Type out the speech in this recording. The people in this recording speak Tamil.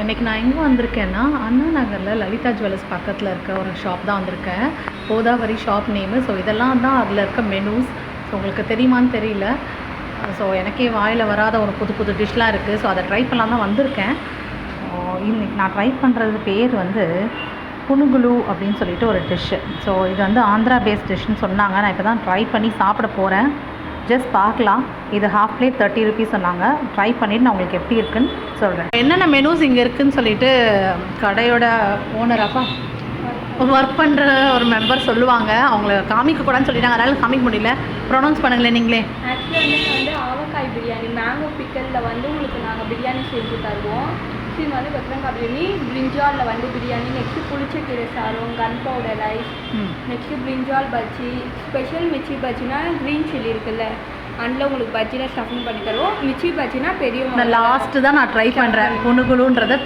இன்றைக்கி நான் எங்கே வந்திருக்கேன்னா அண்ணா நகரில் லலிதா ஜுவல்லர்ஸ் பக்கத்தில் இருக்க ஒரு ஷாப் தான் வந்திருக்கேன். Godavari shop name. ஸோ இதெல்லாம் தான் அதில் இருக்க மெனூஸ். ஸோ உங்களுக்கு தெரியுமான்னு தெரியல. ஸோ எனக்கே வாயில் வராத ஒரு புது புது டிஷ்லாம் இருக்குது. ஸோ அதை ட்ரை பண்ணலாம் தான் வந்திருக்கேன். இன்றைக்கி நான் ட்ரை பண்ணுறது பேர் வந்து புனுகுலு அப்படின்னு சொல்லிட்டு ஒரு டிஷ்ஷு. ஸோ இது வந்து ஆந்திரா பேஸ்ட் டிஷ்ஷுன்னு சொன்னாங்க. நான் இப்போ தான் ட்ரை பண்ணி சாப்பிட போகிறேன். ஜஸ்ட் பார்க்கலாம். இது ஹாஃப் பிளேட் 30 rupees சொன்னாங்க. ட்ரை பண்ணிவிட்டு நான் உங்களுக்கு எப்படி இருக்குன்னு சொல்கிறேன். என்னென்ன மெனூஸ் இங்கே இருக்குதுன்னு சொல்லிட்டு கடையோட ஓனராப்பா ஒர்க் பண்ணுற ஒரு மெம்பர் சொல்லுவாங்க. அவங்கள காமிக்கக்கூடாதுன்னு சொல்லிட்டாங்க, அதனால் காமிக்க முடியல. ப்ரொனவுன்ஸ் பண்ணுங்களேன் நீங்களே. ஆக்சுவலி வந்து ஆவக்காய் பிரியாணி, மேங்கோ பிக்கலில் வந்து உங்களுக்கு நாங்கள் பிரியாணி செஞ்சு தருவோம். இது வந்து கொத்தரங்காய் பிரியாணி, பிரிஞ்சாலில் வந்து பிரியாணி, நெக்ஸ்ட்டு புளிச்சக்கீரை சாதம், gun powder rice, next brinjal bajji, special mirchi பஜ்ஜினா க்ரீன் சில்லி இருக்குல்ல, அதில் உங்களுக்கு பஜ்ஜியில் ஸ்டஃபிங் பண்ணி தருவோம். மிர்ச்சி பஜ்ஜினா பெரிய லாஸ்ட்டு தான் நான் ட்ரை பண்ணுறேன் புனுகுலுன்றதை